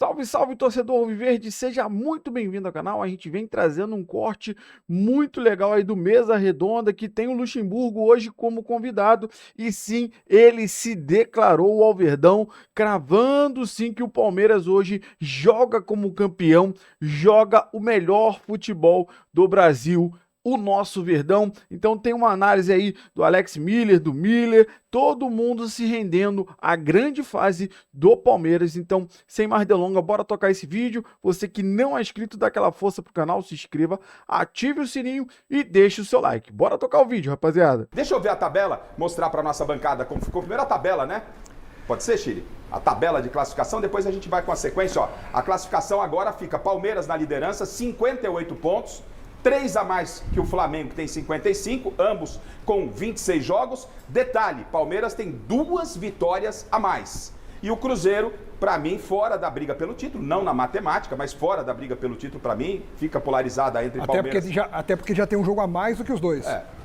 Salve, salve, torcedor alviverde, seja muito bem-vindo ao canal. A gente vem trazendo um corte muito legal aí do Mesa Redonda, que tem o Luxemburgo hoje como convidado, e sim, ele se declarou ao Verdão, cravando sim que o Palmeiras hoje joga como campeão, joga o melhor futebol do Brasil, o nosso Verdão. Então tem uma análise aí do Alex Miller, do Miller, todo mundo se rendendo à grande fase do Palmeiras. Então, sem mais delongas, bora tocar esse vídeo. Você que não é inscrito, dá aquela força pro canal, se inscreva, ative o sininho e deixe o seu like. Bora tocar o vídeo, rapaziada. Deixa eu ver a tabela, mostrar para nossa bancada como ficou. Primeiro a tabela, né? Pode ser, Chile? A tabela de classificação, depois a gente vai com a sequência, ó. A classificação agora fica Palmeiras na liderança, 58 pontos. 3 a mais que o Flamengo, que tem 55, ambos com 26 jogos. Detalhe, Palmeiras tem 2 vitórias a mais. E o Cruzeiro, para mim, fora da briga pelo título, não na matemática, mas fora da briga pelo título, para mim, fica polarizada entre Palmeiras. Até porque já tem um jogo a mais do que os dois.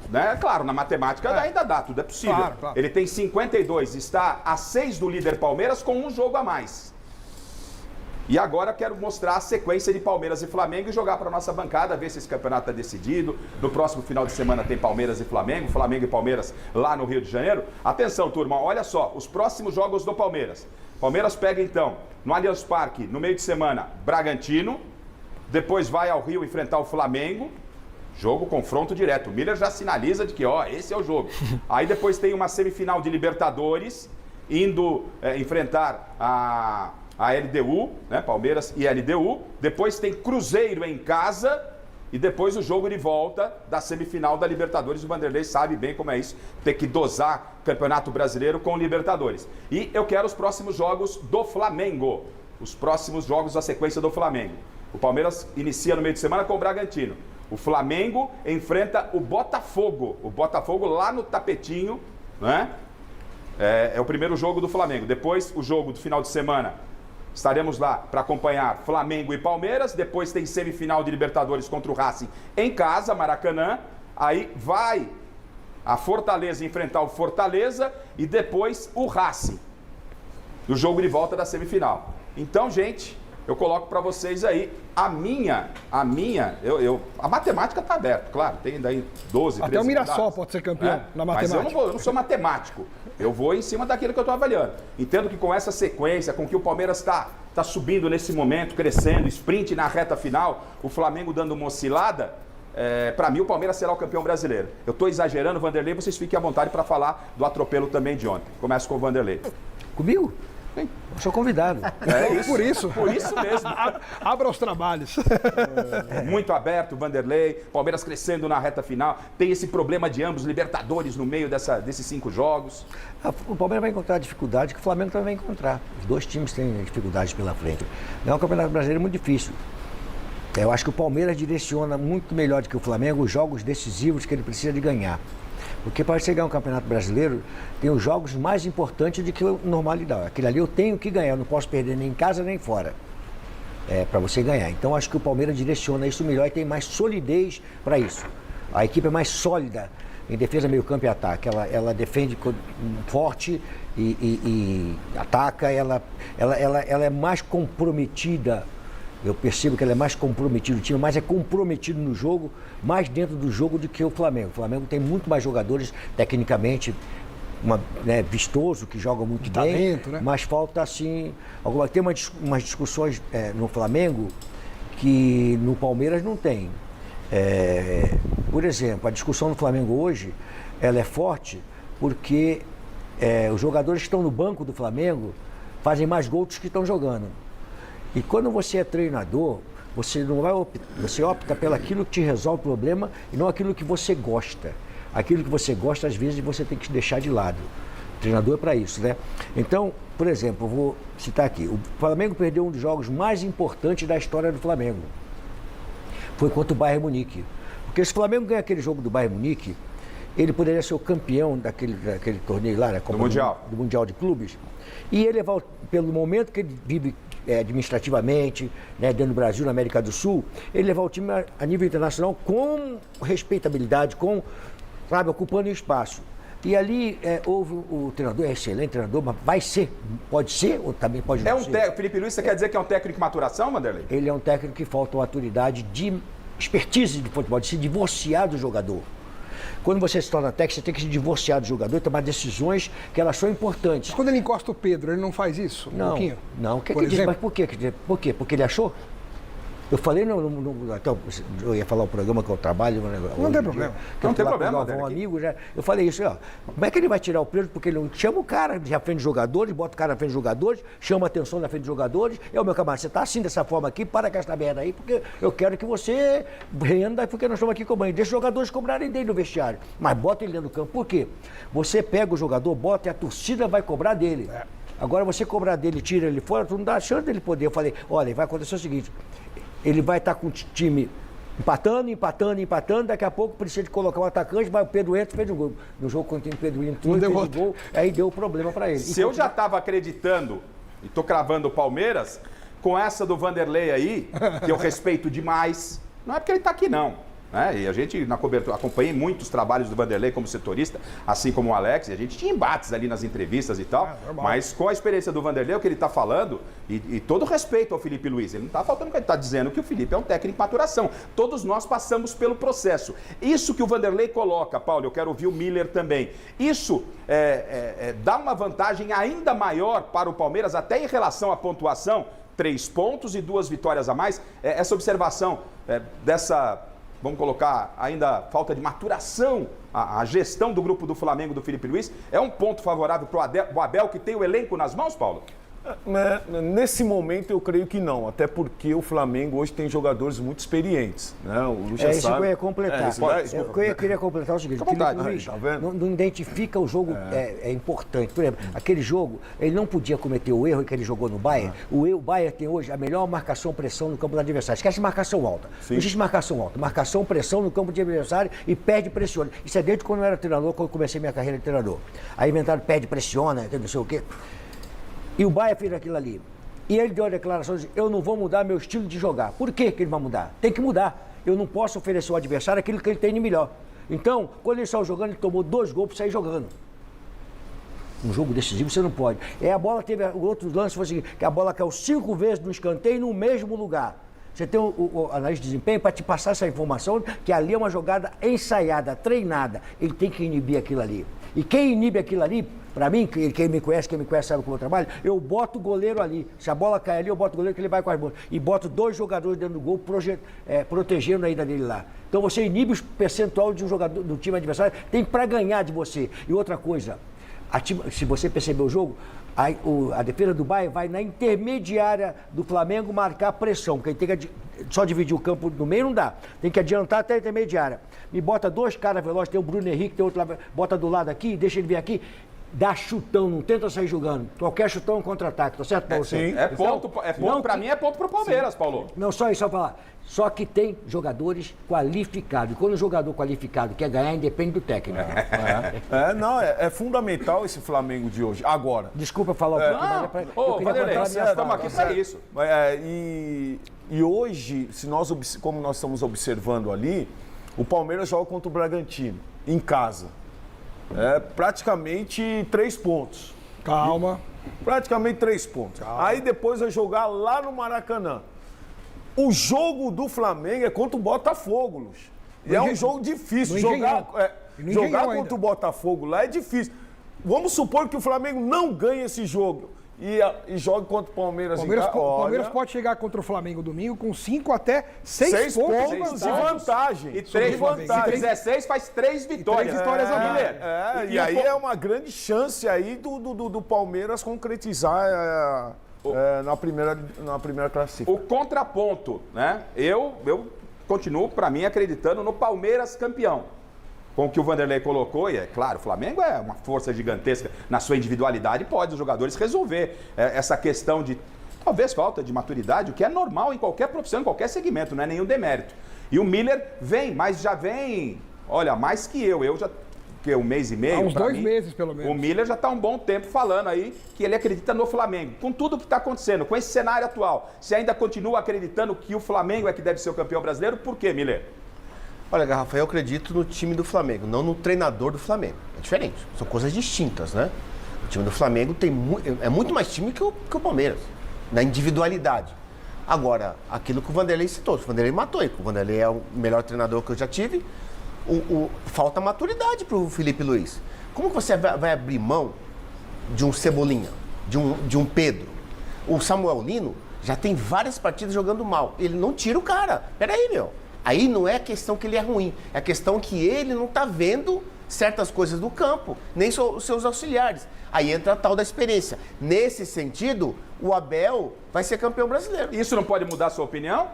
Né? Claro, na matemática ainda dá, tudo é possível. Claro. Ele tem 52, está a 6 do líder Palmeiras com um jogo a mais. E agora quero mostrar a sequência de Palmeiras e Flamengo e jogar para nossa bancada, ver se esse campeonato está decidido. No próximo final de semana tem Palmeiras e Flamengo, Flamengo e Palmeiras lá no Rio de Janeiro. Atenção, turma, olha só, os próximos jogos do Palmeiras. Palmeiras pega então, no Allianz Parque, no meio de semana, Bragantino. Depois vai ao Rio enfrentar o Flamengo. Jogo, confronto direto. O Miller já sinaliza de que, ó, esse é o jogo. Aí depois tem uma semifinal de Libertadores, indo enfrentar a LDU, né, Palmeiras e LDU. Depois tem Cruzeiro em casa e depois o jogo de volta da semifinal da Libertadores. O Vanderlei sabe bem como é isso, ter que dosar Campeonato Brasileiro com Libertadores. E eu quero os próximos jogos do Flamengo, os próximos jogos da sequência do Flamengo. O Palmeiras inicia no meio de semana com o Bragantino. O Flamengo enfrenta o Botafogo lá no tapetinho, né? É o primeiro jogo do Flamengo. Depois o jogo do final de semana, estaremos lá para acompanhar Flamengo e Palmeiras. Depois tem semifinal de Libertadores contra o Racing em casa, Maracanã. Aí vai a Fortaleza enfrentar o Fortaleza e depois o Racing, no jogo de volta da semifinal. Então, gente, eu coloco para vocês aí a matemática está aberta, claro, tem daí 12, 13 Até o Mirassol rodadas, pode ser campeão na mas matemática. eu não sou matemático, eu vou em cima daquilo que eu estou avaliando. Entendo que com essa sequência, com que o Palmeiras está subindo nesse momento, crescendo, sprint na reta final, o Flamengo dando uma oscilada, para mim o Palmeiras será o campeão brasileiro. Eu estou exagerando, Vanderlei, vocês fiquem à vontade para falar do atropelo também de ontem. Começo com o Vanderlei. Comigo? Eu sou convidado. É isso. Por isso mesmo. Abra os trabalhos. Muito aberto, Vanderlei. Palmeiras crescendo na reta final. Tem esse problema de ambos, Libertadores no meio desses 5 jogos. O Palmeiras vai encontrar dificuldade que o Flamengo também vai encontrar. Os dois times têm dificuldades pela frente. Não é um campeonato brasileiro muito difícil. Eu acho que o Palmeiras direciona muito melhor do que o Flamengo os jogos decisivos que ele precisa de ganhar. Porque para chegar a um campeonato brasileiro, tem os jogos mais importantes do que a normalidade. Aquele ali eu tenho que ganhar, eu não posso perder nem em casa nem fora. Para você ganhar. Então acho que o Palmeiras direciona isso melhor e tem mais solidez para isso. A equipe é mais sólida em defesa, meio campo e ataque. Ela defende forte e ataca, ela é mais comprometida. Eu percebo que ela é mais comprometida, o time mais é comprometido no jogo, mais dentro do jogo do que o Flamengo. O Flamengo tem muito mais jogadores, tecnicamente, vistoso, que jogam muito bem, talento, né? Mas falta, assim, tem umas discussões no Flamengo que no Palmeiras não tem. Por exemplo, a discussão no Flamengo hoje, ela é forte porque os jogadores que estão no banco do Flamengo fazem mais gols dos que estão jogando. E quando você é treinador, você não vai você opta pelo aquilo que te resolve o problema e não aquilo que você gosta. Aquilo que você gosta, às vezes, você tem que deixar de lado. O treinador é para isso, né? Então, por exemplo, eu vou citar aqui. O Flamengo perdeu um dos jogos mais importantes da história do Flamengo. Foi contra o Bayern Munique. Porque se o Flamengo ganhar aquele jogo do Bayern Munique, ele poderia ser o campeão daquele torneio lá, né? Do Mundial. Do Mundial de Clubes. E ele, pelo momento que ele vive administrativamente, né, dentro do Brasil, na América do Sul, ele levar o time a nível internacional com respeitabilidade, ocupando espaço. E ali houve o treinador, é excelente treinador, mas vai ser, pode ser ou também pode não ser. Felipe Luiz, você quer dizer que é um técnico de maturação, Vanderlei? Ele é um técnico que falta maturidade de expertise de futebol, de se divorciar do jogador. Quando você se torna técnico, você tem que se divorciar do jogador e tomar decisões que elas são importantes. Quando ele encosta o Pedro, ele não faz isso? Não, pouquinho? não. O que Por ele diz? exemplo? Mas por quê? Por quê? Porque ele achou? Eu falei, então, eu ia falar o programa que eu trabalho. Não tem problema. Não tem problema, Um amigo, já, eu falei isso, ó. Como é que ele vai tirar o Pedro? Porque ele não chama o cara de frente de jogadores, bota o cara na frente de jogadores, chama a atenção na frente de jogadores. Meu camarada, você tá assim dessa forma aqui, para com essa merda aí, porque eu quero que você renda, porque nós estamos aqui cobrando. Deixa os jogadores cobrarem dele no vestiário. Mas bota ele dentro do campo. Por quê? Você pega o jogador, bota e a torcida vai cobrar dele. Agora você cobrar dele, tira ele fora, tu não dá chance dele poder. Eu falei, olha, vai acontecer o seguinte. Ele vai estar com o time empatando, daqui a pouco precisa de colocar um atacante, vai o Pedro entra e fez o gol. No jogo quando tem o Pedro entrou e fez o gol, aí deu problema para ele. Se eu já estava acreditando, e tô cravando o Palmeiras, com essa do Vanderlei aí, que eu respeito demais, não é porque ele está aqui não. E a gente, na cobertura, acompanhei muitos trabalhos do Vanderlei como setorista, assim como o Alex, e a gente tinha embates ali nas entrevistas e tal, mas com a experiência do Vanderlei, o que ele está falando, e todo respeito ao Felipe Luiz, ele não está faltando que ele está dizendo que o Felipe é um técnico de maturação. Todos nós passamos pelo processo. Isso que o Vanderlei coloca, Paulo, eu quero ouvir o Miller também, isso dá uma vantagem ainda maior para o Palmeiras, até em relação à pontuação, 3 pontos e 2 vitórias a mais. Essa observação dessa... Vamos colocar ainda falta de maturação, a gestão do grupo do Flamengo, do Felipe Luiz, é um ponto favorável para o Abel, que tem o elenco nas mãos, Paulo? Nesse momento eu creio que não, até porque o Flamengo hoje tem jogadores muito experientes, né? O Lucha isso sabe. Que eu ia completar. Eu queria completar o seguinte, o Felipe Luiz não identifica o jogo, é importante. Por exemplo, aquele jogo, ele não podia cometer o erro que ele jogou no Bayern. O Bayern tem hoje a melhor marcação-pressão no campo do adversário. Esquece marcação alta. Não existe marcação alta. Marcação-pressão no campo de adversário e perde pressiona. Isso é desde quando eu era treinador, quando eu comecei minha carreira de treinador. Aí inventaram perde pressiona, não sei o quê. E o Bayern fez aquilo ali. E ele deu a declaração de eu não vou mudar meu estilo de jogar. Por que ele vai mudar? Tem que mudar. Eu não posso oferecer ao adversário aquilo que ele tem de melhor. Então, quando ele saiu jogando, ele tomou 2 gols para sair jogando. Um jogo decisivo você não pode. A bola teve, o outro lance foi o seguinte, que a bola caiu 5 vezes no escanteio no mesmo lugar. Você tem o analista de desempenho para te passar essa informação que ali é uma jogada ensaiada, treinada. Ele tem que inibir aquilo ali. E quem inibe aquilo ali, para mim, quem me conhece sabe como eu trabalho, eu boto o goleiro ali. Se a bola cai ali, eu boto o goleiro que ele vai com as mãos. E boto 2 jogadores dentro do gol, protegendo a ida dele lá. Então você inibe o percentual de um jogador do time adversário, tem para ganhar de você. E outra coisa, se você perceber o jogo, a defesa do Bayern vai na intermediária do Flamengo marcar pressão, porque ele tem que só dividir o campo no meio não dá, tem que adiantar até a intermediária. Me bota 2 caras velozes, tem o Bruno Henrique, tem outro lá, bota do lado aqui, deixa ele vir aqui, dá chutão, não tenta sair jogando. Qualquer chutão é um contra-ataque, tá certo, Paulo? Sim, para mim é ponto pro Palmeiras, sim. Paulo. Não, só isso, só falar. Só que tem jogadores qualificados. E quando o jogador qualificado quer ganhar, independe do técnico. É fundamental esse Flamengo de hoje. Agora. Desculpa falar o eu queria contar a minha estamos aqui para isso. E hoje, como nós estamos observando ali, o Palmeiras joga contra o Bragantino, em casa. Praticamente 3 pontos. Calma. Praticamente 3 pontos. Calma. Aí depois vai jogar lá no Maracanã. O jogo do Flamengo é contra o Botafogo, Luz. E é um jogo difícil. Jogar contra o Botafogo lá é difícil. Vamos supor que o Flamengo não ganhe esse jogo e jogue contra o Palmeiras em casa. O Palmeiras pode chegar contra o Flamengo domingo com 5 até 6 pontos de vantagem. E 3 de vantagem. Se 16 faz 3 vitórias. 3 vitórias a mais. E aí é uma grande chance aí do Palmeiras concretizar na primeira classificação. O contraponto, né? Eu continuo, para mim, acreditando no Palmeiras campeão. Com o que o Vanderlei colocou, e é claro, o Flamengo é uma força gigantesca na sua individualidade, pode os jogadores resolver essa questão de, talvez, falta de maturidade, o que é normal em qualquer profissão, em qualquer segmento, não é nenhum demérito. E o Miller vem, mas já vem, olha, mais que eu já, que é 1 mês e meio. Há uns 2 meses, pelo menos. O Miller já está há um bom tempo falando aí que ele acredita no Flamengo. Com tudo que está acontecendo, com esse cenário atual, você ainda continua acreditando que o Flamengo é que deve ser o campeão brasileiro? Por quê, Miller? Olha, Garrafa, eu acredito no time do Flamengo, não no treinador do Flamengo. É diferente, são coisas distintas, né? O time do Flamengo é muito mais time que o Palmeiras, na individualidade. Agora, aquilo que o Vanderlei citou, o Vanderlei matou ele, o Vanderlei é o melhor treinador que eu já tive, falta maturidade para o Felipe Luiz. Como que você vai abrir mão de um Cebolinha, de um Pedro? O Samuel Lino já tem várias partidas jogando mal, ele não tira o cara. Peraí, meu. Aí não é a questão que ele é ruim, é a questão que ele não está vendo certas coisas do campo, nem os seus auxiliares. Aí entra a tal da experiência. Nesse sentido, o Abel vai ser campeão brasileiro. Isso não pode mudar a sua opinião?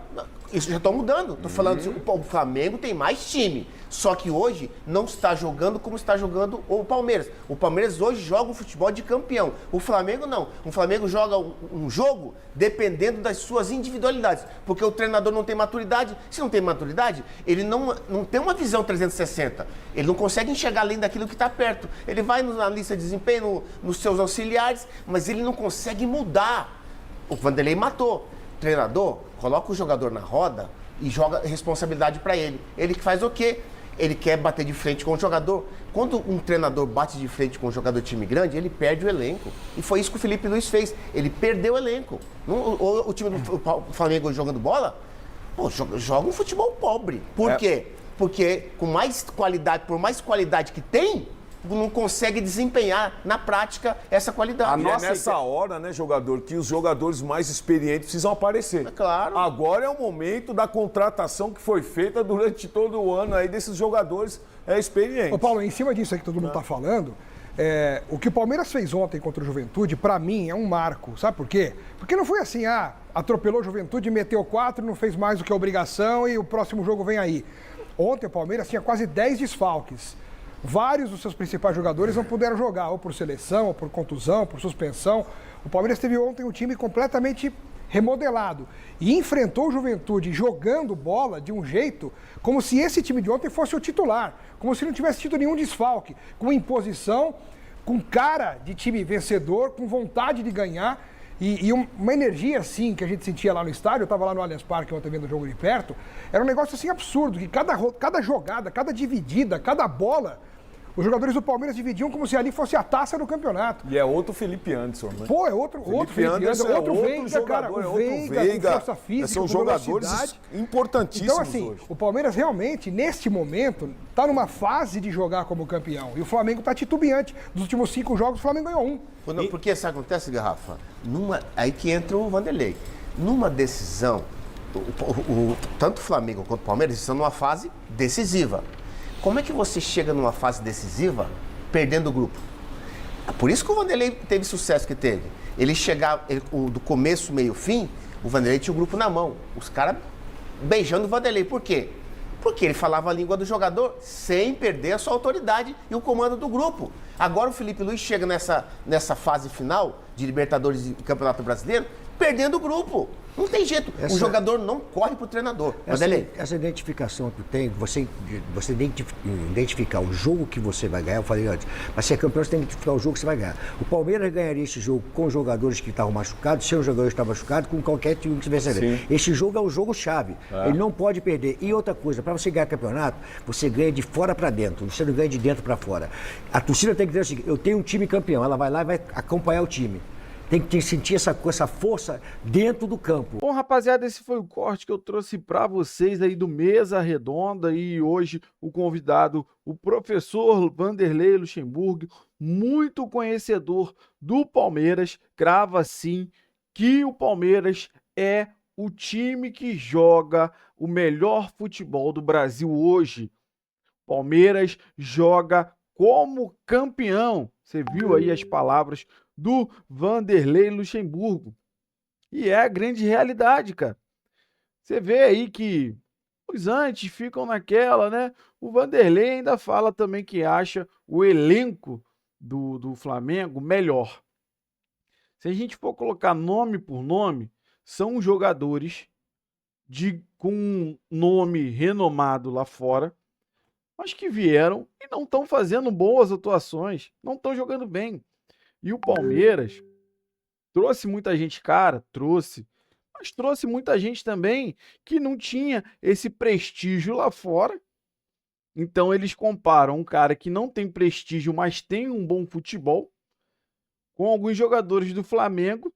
Isso já está mudando. Estou falando assim, o Flamengo tem mais time. Só que hoje não está jogando como está jogando o Palmeiras. O Palmeiras hoje joga um futebol de campeão. O Flamengo não. O Flamengo joga um jogo dependendo das suas individualidades. Porque o treinador não tem maturidade. Se não tem maturidade, ele não tem uma visão 360. Ele não consegue enxergar além daquilo que está perto. Ele vai na lista de desempenho, nos seus auxiliares, mas ele não consegue mudar. O Vanderlei matou. Treinador, coloca o jogador na roda e joga responsabilidade para ele. Ele que faz o quê? Ele quer bater de frente com o jogador. Quando um treinador bate de frente com um jogador de time grande, ele perde o elenco. E foi isso que o Felipe Luiz fez. Ele perdeu o elenco. O time do Flamengo jogando bola, joga um futebol pobre. Por quê? Porque com mais qualidade, por mais qualidade que tem, não consegue desempenhar na prática essa qualidade. E é nessa hora, né, jogador, que os jogadores mais experientes precisam aparecer. É claro. Agora é o momento da contratação que foi feita durante todo o ano aí desses jogadores experientes. Ô Paulo, em cima disso aí que todo mundo está falando, o que o Palmeiras fez ontem contra o Juventude, para mim, é um marco. Sabe por quê? Porque não foi assim, atropelou o Juventude, meteu 4, não fez mais do que a obrigação e o próximo jogo vem aí. Ontem o Palmeiras tinha quase 10 desfalques. Vários dos seus principais jogadores não puderam jogar, ou por seleção, ou por contusão, por suspensão. O Palmeiras teve ontem um time completamente remodelado e enfrentou o Juventude jogando bola de um jeito como se esse time de ontem fosse o titular, como se não tivesse tido nenhum desfalque, com imposição, com cara de time vencedor, com vontade de ganhar e uma energia assim que a gente sentia lá no estádio. Eu estava lá no Allianz Parque ontem vendo o jogo de perto, era um negócio assim absurdo, que cada jogada, cada dividida, cada bola, os jogadores do Palmeiras dividiam como se ali fosse a taça do campeonato. E é outro Felipe Anderson, né? Pô, é outro Felipe Anderson, outro Veiga, jogador, cara. O Veiga, com força física, são com jogadores velocidade. importantíssimos então, assim, hoje. o Palmeiras realmente, neste momento, está numa fase de jogar como campeão. E o Flamengo está titubeante. Dos últimos 5 jogos, o Flamengo ganhou 1. Porque isso acontece, Garrafa? Aí que entra o Vanderlei. Numa decisão, tanto o Flamengo quanto o Palmeiras estão numa fase decisiva. Como é que você chega numa fase decisiva perdendo o grupo? É por isso que o Vanderlei teve o sucesso que teve. Ele chegava, do começo, meio, fim, o Vanderlei tinha o grupo na mão. Os caras beijando o Vanderlei. Por quê? Porque ele falava a língua do jogador sem perder a sua autoridade e o comando do grupo. Agora o Felipe Luiz chega nessa fase final de Libertadores e Campeonato Brasileiro perdendo o grupo. Não tem jeito. O jogador não corre pro treinador. Essa identificação que tem, você identificar o jogo que você vai ganhar, eu falei antes, mas se é campeão, você tem que identificar o jogo que você vai ganhar. O Palmeiras ganharia esse jogo com os jogadores que estavam machucados, se o jogador estava machucado, com qualquer time que tivesse ali. Esse jogo é o jogo-chave. Ele não pode perder. E outra coisa, para você ganhar campeonato, você ganha de fora para dentro, você não ganha de dentro para fora. A torcida tem que dizer o seguinte: eu tenho um time campeão, ela vai lá e vai acompanhar o time. Tem que sentir essa força dentro do campo. Bom, rapaziada, esse foi o corte que eu trouxe para vocês aí do Mesa Redonda, e hoje o convidado, o professor Vanderlei Luxemburgo, muito conhecedor do Palmeiras, crava sim que o Palmeiras é o time que joga o melhor futebol do Brasil hoje. Palmeiras joga como campeão. Você viu aí as palavras do Vanderlei Luxemburgo. E é a grande realidade, cara. Você vê aí que os antes ficam naquela, né? O Vanderlei ainda fala também que acha o elenco do Flamengo melhor. Se a gente for colocar nome por nome, são jogadores com um nome renomado lá fora, mas que vieram e não estão fazendo boas atuações, não estão jogando bem. E o Palmeiras trouxe muita gente cara, mas trouxe muita gente também que não tinha esse prestígio lá fora Então eles comparam um cara que não tem prestígio, mas tem um bom futebol, com alguns jogadores do Flamengo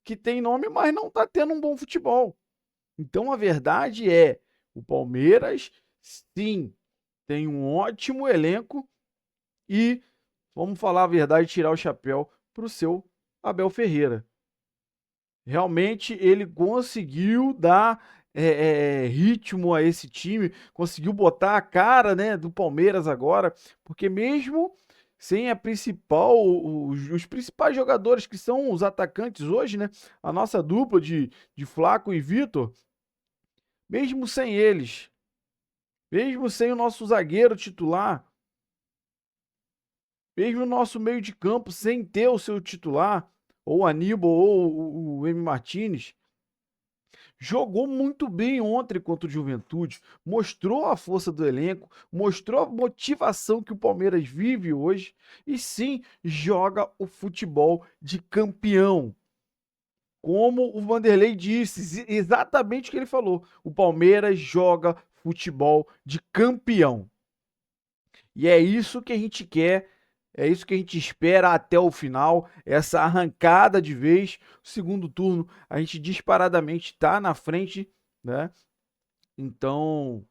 que tem nome, mas não está tendo um bom futebol. Então a verdade é, o Palmeiras, sim, tem um ótimo elenco e, vamos falar a verdade, tirar o chapéu para o seu Abel Ferreira. Realmente ele conseguiu dar ritmo a esse time, conseguiu botar a cara, né, do Palmeiras agora, porque mesmo sem a principal, os principais jogadores que são os atacantes hoje, né, a nossa dupla de Flaco e Vitor, mesmo sem eles, mesmo sem o nosso zagueiro titular, mesmo o nosso meio de campo sem ter o seu titular, ou o Aníbal ou o M. Martínez, jogou muito bem ontem contra o Juventude, mostrou a força do elenco, mostrou a motivação que o Palmeiras vive hoje e sim, joga o futebol de campeão. Como o Vanderlei disse, exatamente o que ele falou, o Palmeiras joga futebol de campeão. E é isso que a gente quer, é isso que a gente espera até o final, essa arrancada de vez. O segundo turno, a gente disparadamente está na frente, né? Então,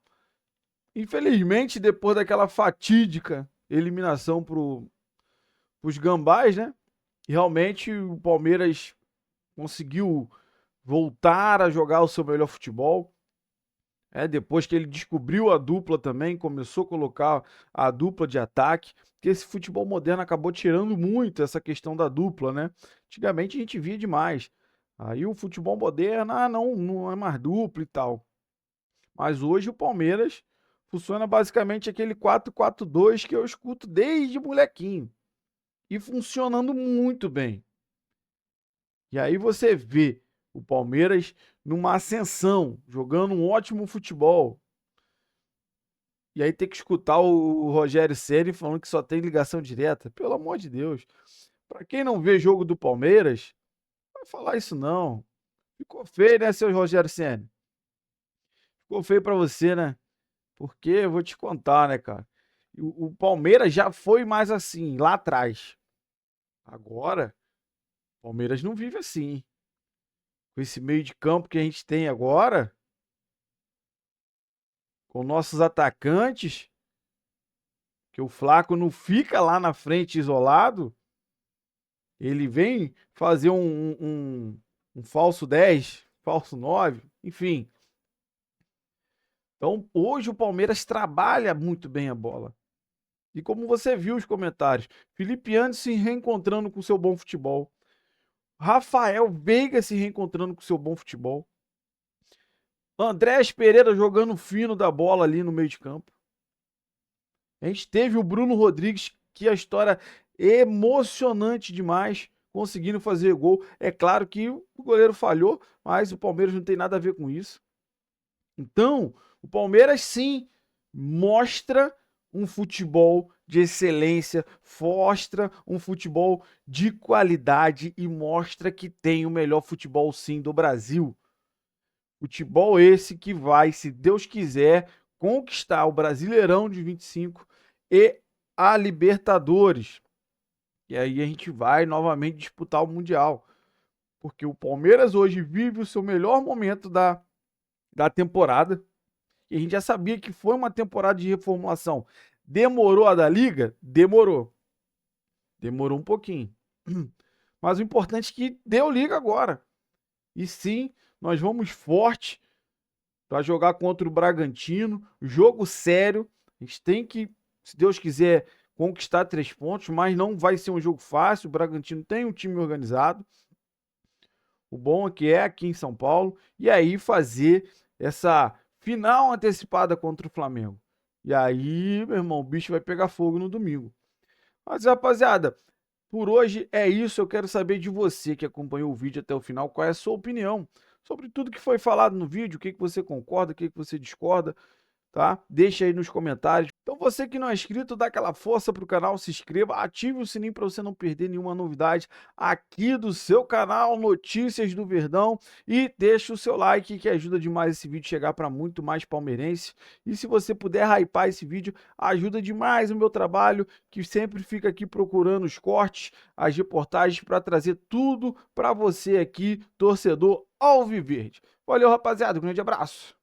infelizmente, depois daquela fatídica eliminação para os Gambás, né? Realmente o Palmeiras conseguiu voltar a jogar o seu melhor futebol. Depois que ele descobriu a dupla também, começou a colocar a dupla de ataque, porque esse futebol moderno acabou tirando muito essa questão da dupla, né? Antigamente a gente via demais. Aí o futebol moderno, não é mais dupla e tal. Mas hoje o Palmeiras funciona basicamente aquele 4-4-2 que eu escuto desde molequinho. E funcionando muito bem. E aí você vê o Palmeiras numa ascensão, jogando um ótimo futebol. E aí tem que escutar o Rogério Ceni falando que só tem ligação direta. Pelo amor de Deus. Para quem não vê jogo do Palmeiras, não vai falar isso não. Ficou feio, né, seu Rogério Ceni? Ficou feio para você, né? Porque eu vou te contar, né, cara? O Palmeiras já foi mais assim, lá atrás. Agora, o Palmeiras não vive assim. Com esse meio de campo que a gente tem agora, com nossos atacantes, que o Flaco não fica lá na frente isolado, ele vem fazer um falso 10, falso 9, enfim. Então, hoje o Palmeiras trabalha muito bem a bola. E como você viu os comentários, Felipe Anderson se reencontrando com o seu bom futebol. Rafael Veiga se reencontrando com o seu bom futebol. Andrés Pereira jogando fino da bola ali no meio de campo. A gente teve o Bruno Rodrigues, que a história é emocionante demais, conseguindo fazer gol. É claro que o goleiro falhou, mas o Palmeiras não tem nada a ver com isso. Então, o Palmeiras sim mostra um futebol de excelência, mostra um futebol de qualidade e mostra que tem o melhor futebol sim do Brasil. Futebol esse que vai, se Deus quiser, conquistar o Brasileirão de 25 e a Libertadores. E aí a gente vai novamente disputar o Mundial. Porque o Palmeiras hoje vive o seu melhor momento da temporada. E a gente já sabia que foi uma temporada de reformulação. Demorou a da Liga? Demorou. Demorou um pouquinho. Mas o importante é que deu Liga agora. E sim, nós vamos forte para jogar contra o Bragantino. Jogo sério. A gente tem que, se Deus quiser, conquistar 3 pontos, mas não vai ser um jogo fácil. O Bragantino tem um time organizado. O bom é que é aqui em São Paulo. E aí fazer essa final antecipada contra o Flamengo. E aí, meu irmão, o bicho vai pegar fogo no domingo. Mas, rapaziada, por hoje é isso. Eu quero saber de você que acompanhou o vídeo até o final, qual é a sua opinião sobre tudo que foi falado no vídeo, o que você concorda, o que você discorda, tá? Deixa aí nos comentários. Então você que não é inscrito, dá aquela força pro canal, se inscreva, ative o sininho para você não perder nenhuma novidade aqui do seu canal Notícias do Verdão e deixa o seu like que ajuda demais esse vídeo chegar para muito mais palmeirense. E se você puder hypar esse vídeo, ajuda demais o meu trabalho, que sempre fica aqui procurando os cortes, as reportagens para trazer tudo para você aqui, torcedor alviverde. Valeu, rapaziada, um grande abraço.